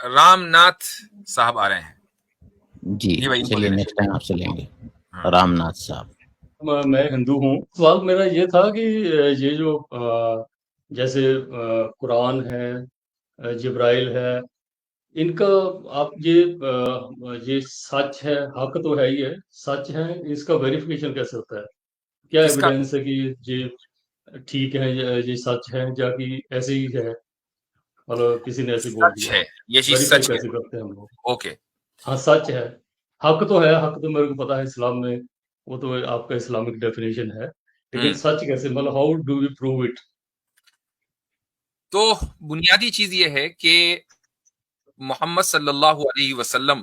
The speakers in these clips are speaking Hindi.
रामनाथ साहब आ रहे हैं जी भाई, चलिए नेक्स्ट टाइम आपसे लेंगे। हाँ। रामनाथ साहब। मैं हिंदू हूँ। सवाल मेरा ये था कि ये जो जैसे कुरान है, जिब्राइल है, इनका आप ये सच है, हक तो है ही है, सच है, इसका वेरिफिकेशन कैसे होता है? क्या किसका? एविडेंस है कि ये ठीक है, ये सच है, या कि ऐसे ही है, मतलब किसी ने ऐसे बोल सच दिया? है, ये चीज वेरीफाई सच है। कैसे करते हैं हम लोग? ओके। हाँ, सच है। हक तो है, हक तो मेरे को पता है इस्लाम में, वो तो आपका इस्लामिक डेफिनेशन है, लेकिन सच कैसे, मतलब how do we prove it? तो बुनियादी चीज ये है कि मोहम्मद सल्लल्लाहु अलैहि वसल्लम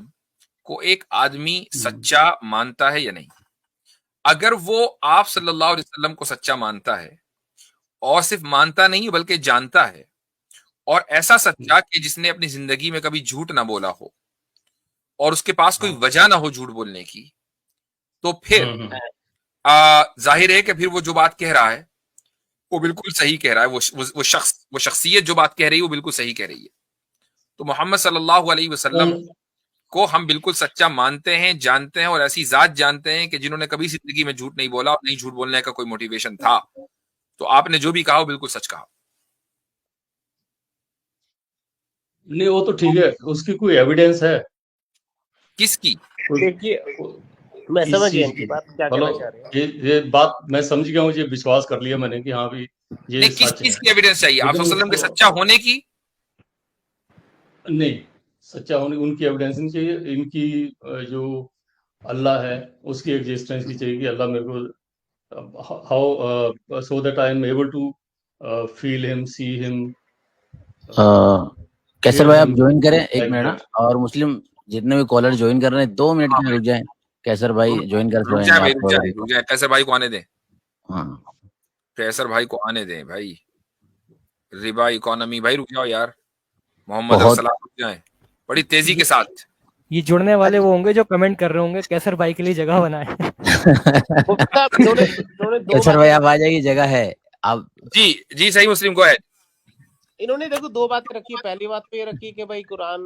को एक आदमी सच्चा मानता है या नहीं। अगर वो आप सल्लल्लाहु अलैहि वसल्लम को सच्चा मानता है, और सिर्फ मानता नहीं बल्कि जानता है, और ऐसा सच्चा कि जिसने अपनी जिंदगी में कभी झूठ ना बोला हो और उसके पास कोई हाँ। वजह ना हो झूठ बोलने की, तो फिर जाहिर है कि फिर वो जो बात कह रहा है वो बिल्कुल सही कह रहा है। वो शख्सियत जो बात कह रही है वो बिल्कुल सही कह रही है। तो मोहम्मद सल्लल्लाहु अलैहि वसल्लम को हम बिल्कुल सच्चा मानते हैं, जानते हैं, और ऐसी जात जानते हैं कि जिन्होंने कभी जिंदगी में झूठ नहीं बोला और नहीं झूठ बोलने का कोई मोटिवेशन था। तो आपने जो भी कहा वो बिल्कुल सच कहा। नहीं, वो तो ठीक है, उसकी कोई एविडेंस है? किसकी? देखिए, मैं इस समझ गया चीज इनकी की, बात क्या कहना चाह मतलब रहे हैं। ये बात मैं समझ गया हूँ, ये विश्वास कर लिया मैंने कि हाँ भी ये नहीं, किस सच चीज है, की एविडेंस चाहिए? आप लेकिन वसल्लम के उसको सच्चा होने की? नहीं, सच्चा होने उनकी एविडेंस नहीं चाहिए, इनकी जो अल्लाह है उसकी एग्जिस्टेंस की चाहिए कि अल्लाह मेरे को how so that I am able to feel him, see him, Kaisar भाई आप ज्वाइन करें एक लाइक मिनट, दैट। और मुस्लिम जितने भी कॉलर ज्वाइन कर रहे हैं 2 मिनट के लिए रुक जाएं। कैसर भाई ज्वाइन कर रुक जाएंगे जाए भाई, रुक आपको। जाए, रुक जाए। कैसर भाई को आने दें, हाँ कैसर भाई को आने दें भाई। रिबा इकोनॉमी भाई, रुक जाओ यार। मोहम्मद बहुत अरसलान, रुक जाए बड़ी तेजी के साथ। ये जुड़ने वाले वो होंगे जो कमेंट कर रहे होंगे कैसर भाई के लिए जगह बनाए। मुफ्ती साहब, इन्होंने दो कैसर भाई बातें आप आ जाइए, जगह है आप। जी जी, सही मुस्लिम को है। इन्होंने देखो दो बातें रखी है। पहली बात तो ये रखी है कि भाई कुरान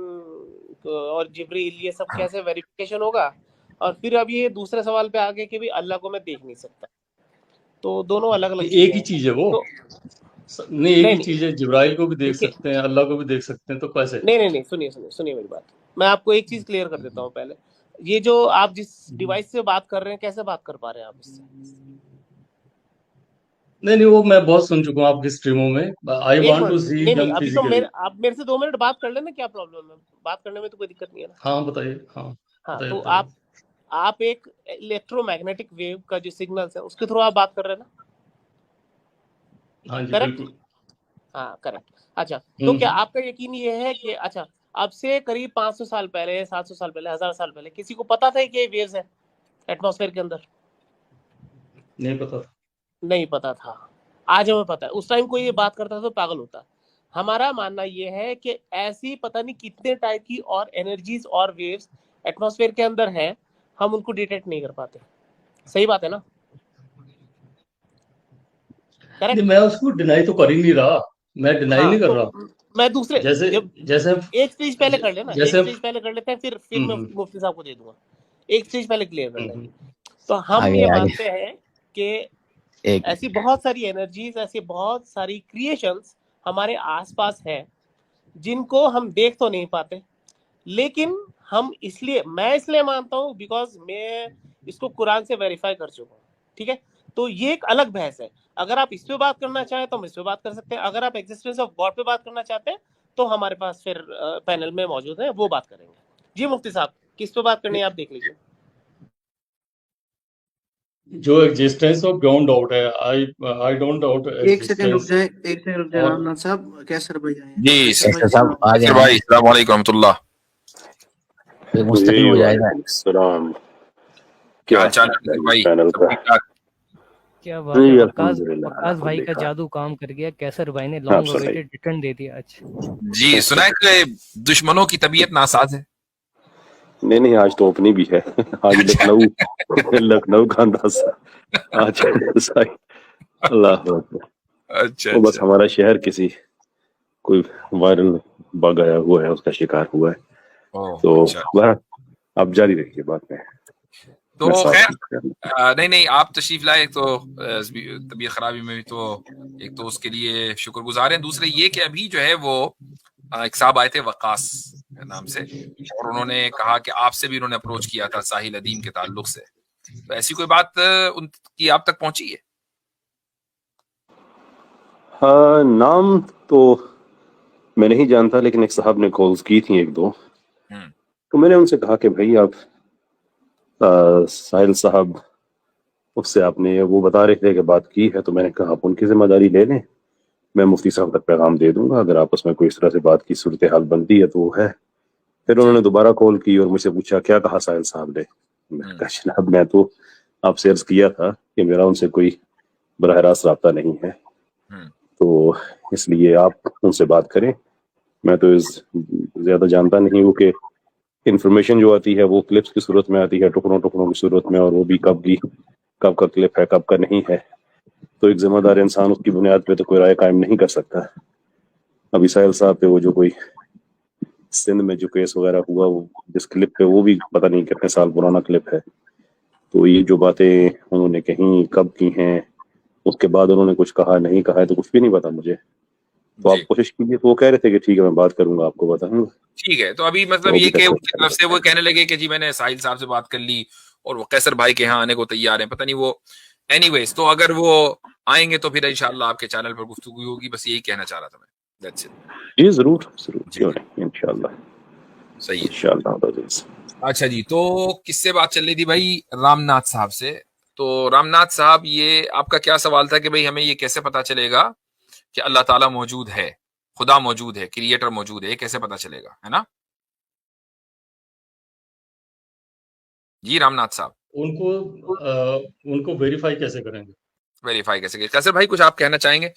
और जिब्रील ये सब कैसे वेरिफिकेशन होगा, और फिर अब ये दूसरे सवाल पे आ गए कि भाई अल्लाह को मैं देख नहीं सकता। तो दोनों अलग अलग एक ही चीजें चीज है वो, तो नहीं एक ही नहीं चीज है, जिब्राइल को भी देख देखिए, सकते हैं, अल्लाह को भी देख सकते हैं, तो कैसे? नहीं, सुनिए मेरी बात। मैं आपको एक चीज क्लियर कर देता हूँ पहले। ये जो आप जिस डिवाइस से बात कर रहे हैं, कैसे बात कर पा रहे हैं आप इससे? नहीं वो मैं बहुत सुन चुका हूँ आपकी स्ट्रीमों में, आई एक वांट टू मिनट, सी नहीं, देम अभी तो फिजिकली। आप मेरे से 2 मिनट बात कर लेना, क्या प्रॉब्लम है? बात करने में तो कोई दिक्कत नहीं है ना। हाँ बताइए, हाँ हाँ, बताइए तो बताइए। आप एक इलेक्ट्रोमैग्नेटिक वेव का जो सिग्नल्स है उसके थ्रू आप बात कर रहे हैं ना? हाँ जी करेक्ट? बिल्कुल। हाँ, करेक्ट। अच्छा, तो क्या आपका यकीन ये है कि अच्छा, अब से करीब 500 साल पहले, 700 साल पहले, 1000 साल पहले किसी को पता था कि ये वेव्स है एटमॉस्फेयर के अंदर? नहीं पता। नहीं पता था। आज हमें पता है। उस टाइम कोई ये बात करता था तो पागल होता। हमारा मानना ये है कि ऐसी पता नहीं कितने टाइप की और एनर्जीज और वेव्स एटमॉस्फेयर के अंदर हैं, हम उनको डिटेक्ट नहीं कर पाते। सही बात है ना? करेक्ट? नहीं मैं उसको डिनाई तो कर ही नहीं रहा, मैं डिनाई हाँ, नहीं कर तो रहा। मैं दूसरे जैसे जब जैसे एक स्टेज पहले कर लेना, एक जैसे स्टेज पहले कर लेते हैं, फिर मैं मुफ्ती साहब को दे दूंगा। एक स्टेज पहले क्लियर कर लेंगे। तो हम आगे ये आगे मानते हैं कि एक ऐसी बहुत सारी एनर्जीज, ऐसी बहुत सारी क्रिएशंस हमारे आसपास है जिनको हम देख तो नहीं पाते, लेकिन मैं इसलिए मानता हूँ बिकॉज मैं इसको कुरान से वेरीफाई कर चुका हूँ। ठीक है? तो ये एक अलग बहस है। अगर आप इस पे बात करना चाहें तो हम इस पे बात कर सकते हैं। अगर आप एग्जिस्टेंस ऑफ गॉड पे बात करना चाहते हैं तो हमारे पास फिर पैनल में मौजूद है, वो बात करेंगे। जी मुफ्ती साहब, किस पे बात करनी है आप देख लीजिए। जो एग्जिस्टेंस ऑफ बियॉन्ड डाउट है, आई डोंट डाउट एक सेकंड रुक एग्जिस्टेंस। जाए रामनाथ साहब, कैसर भाई आए हैं। जी कैसर साहब आ कैसर जाए, भाई, अस्सलाम वालेकुम रहमतुल्लाह। एक मुस्तकिल हो जाएगा। सलाम। क्या हाल चाल है भाई? पैनल सब का ठीक ठाक? क्या बात है, वकास अल्हम्दुलिल्लाह भाई का जादू काम कर गया। कैसर भाई ने लॉन्ग अवेटेड रिटर्न दे दिया आज। जी, सुना है कि दुश्मनों की तबीयत नासाज है। नहीं आज तो ओपनिंग भी है। आज लखनऊ का अंदाजा आज सही। अल्लाह अच्छा वो बस हमारा शहर किसी कोई वायरल बगाया हुआ है, उसका शिकार हुआ है। ओह, तो अच्छा। बहरहाल आप जारी रखिए बात में। तो मैं साथ खैर में- नहीं नहीं, आप तशरीफ लाए तो तबीयत खराबी में भी तो एक तो उसके लिए शुक्रगुजार हैं, दूसरे ये कि अभी जो है वो एक साहब आए थे वकास नाम से, और उन्होंने कहा कि आपसे भी उन्होंने अप्रोच किया था साहिल अदीम के ताल्लुक से, तो ऐसी कोई बात उनकी आप तक पहुंची है? हाँ, नाम तो मैं नहीं जानता, लेकिन एक साहब ने कॉल्स की थी एक दो, हम्म, तो मैंने उनसे कहा कि भाई आप साहिल साहब, उससे आपने वो बता रहे थे कि बात की है, तो मैंने कहा आप उनकी जिम्मेदारी ले लें, मैं मुफ्ती साहब तक पैगाम दे दूंगा, अगर आपस में कोई इस तरह से बात की सूरत हाल बनती है तो वो है। फिर उन्होंने दोबारा कॉल की और मुझसे पूछा क्या कहा साहिल साहब ने। मैंने कहा जनाब मैं तो आपसे अर्ज किया था कि मेरा उनसे कोई बराह रास्त रब्ता नहीं है, तो इसलिए आप उनसे बात करें। मैं तो इस ज्यादा जानता नहीं हूँ कि इंफॉर्मेशन जो आती है वो क्लिप्स की सूरत में आती है, टुकड़ों टुकड़ों की सूरत में, और वो भी कब का क्लिप है कब का नहीं है, तो एक जिम्मेदार इंसान उसकी बुनियाद पे तो कोई राय कायम नहीं कर सकता। अभी साहिल साहब पे वो जो कोई सिंध में जो केस वगैरह हुआ, वो जिस क्लिप पे, वो भी पता नहीं कितने साल पुराना क्लिप है, तो ये जो बातें उन्होंने कहीं कब की हैं, उसके बाद उन्होंने कुछ कहा नहीं कहा है, तो कुछ भी नहीं पता मुझे। तो आप कोशिश कीजिए। तो वो कह रहे थे कि ठीक है मैं बात करूंगा, आपको बताऊंगा। ठीक है, तो अभी मतलब तो ये कि उनकी तरफ से वो कहने लगे कि जी मैंने साहिल साहब से बात कर ली और वो कैसर भाई के यहाँ आने को तैयार हैं, पता नहीं वो, एनीवेज, तो अगर वो आएंगे तो फिर इंशाल्लाह आपके चैनल पर गुफ्तगू होगी, बस यही कहना चाह रहा था मैं। That's it. जी जरूर जरूर, क्यों नहीं, इंशाल्लाह सही है। इंशाल्लाह। अच्छा जी, तो किससे बात चल रही थी भाई? रामनाथ साहब से। तो रामनाथ साहब, ये आपका क्या सवाल था कि भाई हमें ये कैसे पता चलेगा कि अल्लाह ताला मौजूद है, खुदा मौजूद है, क्रिएटर मौजूद है, ये कैसे पता चलेगा, है ना जी रामनाथ साहब? उनको वेरीफाई कैसे करेंगे? वेरीफाई कैसे करें? कैसर भाई कुछ आप कहना चाहेंगे?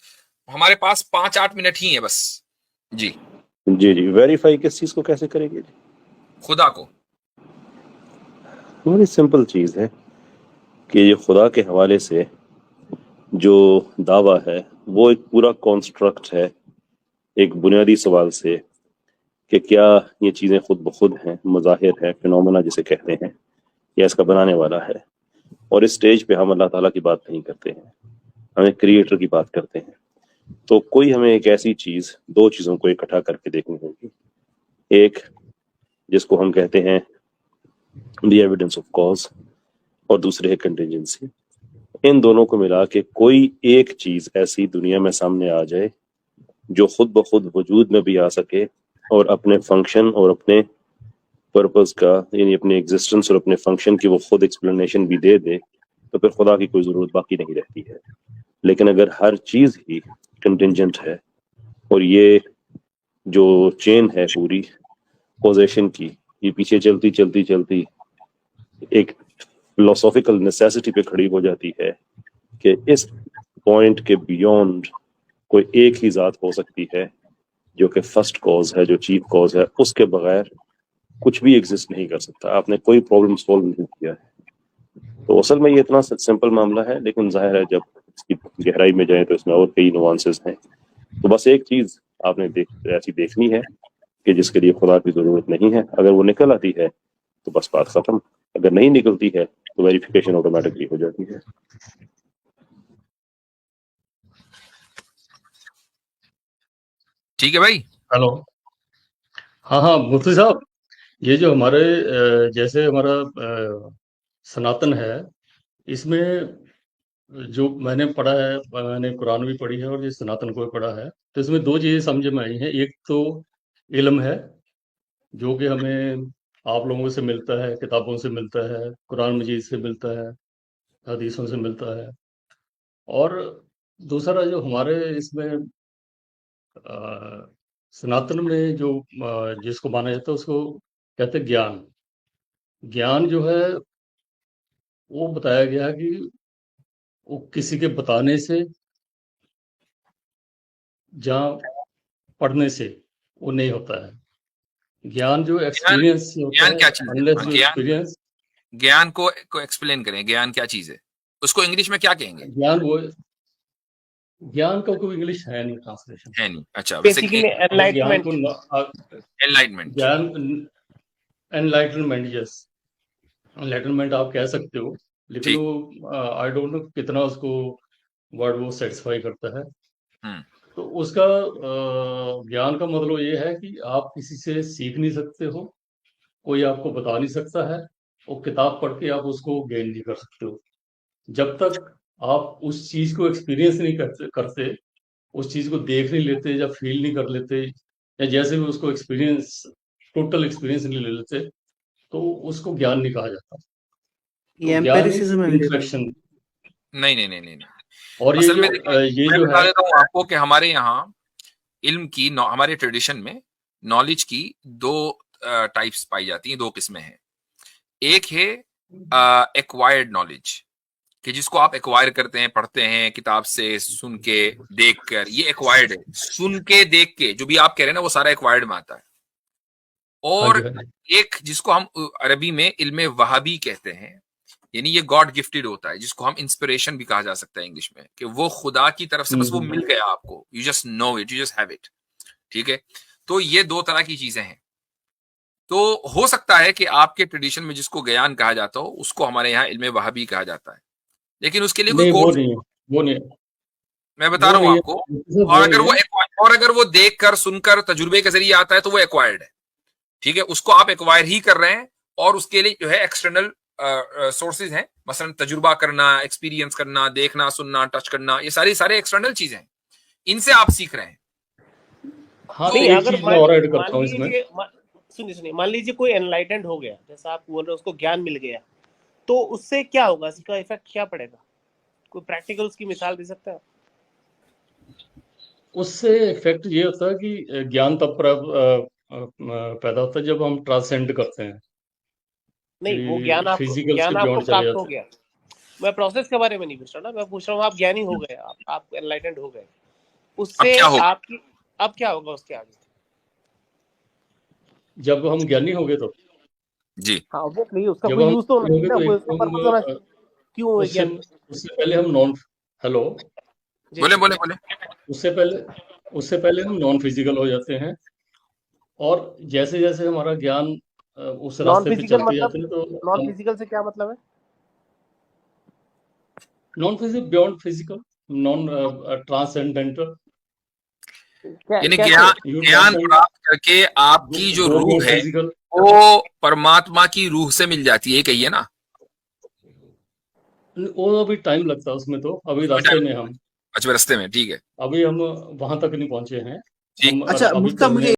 हमारे पास 5-8 मिनट ही है बस। जी जी जी, वेरीफाई किस चीज को कैसे करेंगे? खुदा को। बड़ी सिंपल चीज है कि ये खुदा के हवाले से जो दावा है वो एक पूरा कॉन्स्ट्रक्ट है, एक बुनियादी सवाल से कि क्या ये चीजें खुद ब खुद हैं, मज़ाहिर है, फिनोमेना जिसे कहते हैं, या इसका बनाने वाला है। और इस स्टेज पे हम अल्लाह ताला की बात नहीं करते हैं, हमें क्रिएटर की बात करते हैं। तो कोई हमें एक ऐसी चीज, दो चीजों को इकट्ठा करके देखनी होगी, एक जिसको हम कहते हैं द एविडेंस ऑफ कॉज, और दूसरे है कंटिजेंसी। इन दोनों को मिला के कोई एक चीज ऐसी दुनिया में सामने आ जाए जो खुद ब खुद वजूद में भी आ सके और अपने फंक्शन और अपने पर्पस का, यानी अपने एग्जिस्टेंस और अपने फंक्शन की वो खुद एक्सप्लेनेशन भी दे दे, तो फिर खुदा की कोई जरूरत बाकी नहीं रहती है। लेकिन अगर हर चीज ही कंटिजेंट है और ये जो चेन है पूरी पोजेशन की, ये पीछे चलती चलती चलती एक फिलोसॉफिकल नेसेसिटी पे खड़ी हो जाती है कि इस पॉइंट के बियॉन्ड कोई एक ही जात हो सकती है जो कि फर्स्ट कॉज है, जो चीफ कॉज है, उसके बगैर कुछ भी एग्जिस्ट नहीं कर सकता। आपने कोई प्रॉब्लम सॉल्व नहीं किया है। तो असल में ये इतना सिंपल मामला है, लेकिन जाहिर है जब इसकी गहराई में जाए तो इसमें और कई नुआंसेस हैं। तो बस एक चीज आपने ऐसी देखनी है कि जिसके लिए खुदा की जरूरत नहीं है, अगर वो निकल आती है तो बस बात खत्म, अगर नहीं निकलती है तो वेरिफिकेशन ऑटोमेटिकली हो जाती है। ठीक है भाई। हेलो। हाँ हाँ मुफ्ती साहब, ये जो हमारे जैसे हमारा सनातन है, इसमें जो मैंने पढ़ा है, मैंने कुरान भी पढ़ी है और ये सनातन को भी पढ़ा है, तो इसमें दो चीजें समझ में आई हैं। एक तो इल्म है जो कि हमें आप लोगों से मिलता है, किताबों से मिलता है, कुरान मजीद से मिलता है, हदीसों से मिलता है। और दूसरा जो हमारे इसमें सनातन में जो जिसको माना जाता है उसको कहते हैं ज्ञान। ज्ञान जो है वो बताया गया है कि वो किसी के बताने से, जहाँ पढ़ने से वो नहीं होता है। ज्ञान जो एक्सपीरियंस से होता ज्ञान है, क्या चीज है? अनलेस जो एक्सपीरियंस। ज्ञान को एक्सप्लेन करें, ज्ञान क्या चीज है, उसको इंग्लिश में क्या कहेंगे? ज्ञान वो ज्ञान का कोई इंग्लिश है नहीं ट्रांसलेशन। है नहीं। अच्छा, वैसे बेसिकली ज्ञान एनलाइटमेंट। को एनलाइटमेंट। ज्ञान एनलाइटनमेंट, यस, एनलाइटनमेंट आप कह सकते हो, लेकिन ठीक। वो आई डोंट नो कितना उसको वर्ड वो सेटिस्फाई करता है। हम्म। तो उसका ज्ञान का मतलब ये है कि आप किसी से सीख नहीं सकते हो, कोई आपको बता नहीं सकता है, और किताब पढ़ के आप उसको गेन नहीं कर सकते हो। जब तक आप उस चीज को एक्सपीरियंस नहीं करते, उस चीज को देख नहीं लेते या फील नहीं कर लेते, या जैसे भी उसको एक्सपीरियंस, टोटल एक्सपीरियंस नहीं ले लेते, तो उसको ज्ञान नहीं कहा जाता। ये तो ज्ञान इज एम्पेरिसिज्म है मेरे भाई। इंटरेक्शन। नहीं नहीं नहीं नहीं नहीं। और ये असल जो में देखिए, ये मैं जो बता है, देता हूँ आपको कि हमारे यहाँ इल्म की हमारे ट्रेडिशन में नॉलेज की दो टाइप्स पाई जाती हैं, दो किस्में हैं। एक है एक्वायर्ड नॉलेज, कि जिसको आप एक्वायर करते हैं, पढ़ते हैं किताब से, सुन के, देख कर, ये एक्वायर्ड है। सुन के, देख के, जो भी आप कह रहे हैं ना, वो सारा एक्वायर्ड में आता है। हाँ जी, और हाँ जी, एक जिसको हम अरबी में इल्मे वहाबी कहते हैं, यानी ये गॉड गिफ्टेड होता है, जिसको हम इंस्पिरेशन भी कहा जा सकता है इंग्लिश में, कि वो खुदा की तरफ से बस वो मिल गया आपको, you just know it, you just have it. ठीक है, तो ये दो तरह की चीजें हैं। तो हो सकता है कि आपके ट्रेडिशन में जिसको ज्ञान कहा जाता हो, उसको हमारे यहाँ इल्मे वहाबी कहा जाता है, लेकिन उसके लिए कोई नहीं वो कोर्स, नहीं है, वो नहीं है, मैं बता वो रहा हूँ नहीं है, आपको। वो और नहीं है। अगर वो देख कर, सुनकर, तजुर्बे के जरिए आता है, तो वो एक्वायर्ड है। ठीक है, उसको आप एक्वायर ही कर रहे हैं, और उसके लिए जो है एक्सटर्नल सोर्सेज हैं, मसलन तजुर्बा करना, एक्सपीरियंस करना, देखना, सुनना, टच करना, ये सारे एक्सटर्नल चीजें हैं, इनसे आप सीख रहे हैं। हाँ, नहीं, एक अगर चीज मैं और ऐड मान करता हूँ इसमें। लीजिए, सुनिए, मान लीजिए कोई एनलाइटेंड हो गया, जैसा आप बोल रहे हो, उसको ज्ञान मिल गया, तो उससे क्या होगा, इसका इफेक्ट क्या पड़ेगा? कोई प्रैक्टिकल उसकी मिसाल दे सकते हैं? उससे इफेक्ट ये होता है कि ज्ञान तब पैदा होता है जब हम ट्रांसेंड करते हैं, नहीं, वो ज्ञान आपको फिजिकल्स के बियॉन्ड चले प्राप्त हो जाते हैं। गया। मैं प्रोसेस के बारे में नहीं पूछ रहा ना, मैं पूछ रहा हूँ आप ज्ञानी हो गए, आप एनलाइटेंड हो गए, अब उससे क्या होगा? आपकी अब क्या होगा उसके आगे? जब हम ज्ञानी हो गए तो जी, हाँ, ऑब्वियसली उसका जब कोई हम यूज तो होना ज्ञानी चाहिए हो गए ना, तो कोई एक उसका तो पर्पस होना हम चाहिए। क्यों हुए उससे ज्ञानी? उससे पहले हम नॉन हेलो जी बोले जी। बोले बोले। उससे पहले हम नॉन फिजिकल हो जाते हैं, और जैसे जैसे हमारा ज्ञान उस नॉन रास्ते पे फिजिकल चलते मतलब, जाते हैं, तो नॉन हम फिजिकल से क्या मतलब है? Non physical, beyond physical, non transcendental. यानी कैसे? ज्ञान यू ज्ञान ट्रांसेंड, प्राप्त करके आपकी जो गो रूह बियॉन्ड है, फिजिकल। वो परमात्मा की रूह से मिल जाती है, कहिए ना। वो अभी टाइम लगता है उसमें, तो अभी उसमें रास्ते टाइम, में हम, अच्छा रास्ते में, ठीक है, अभी हम वहां तक नहीं पहुंचे हैं, ठीक। हम अच्छा अभी मुफ्ता, चल रहे मुझे हैं।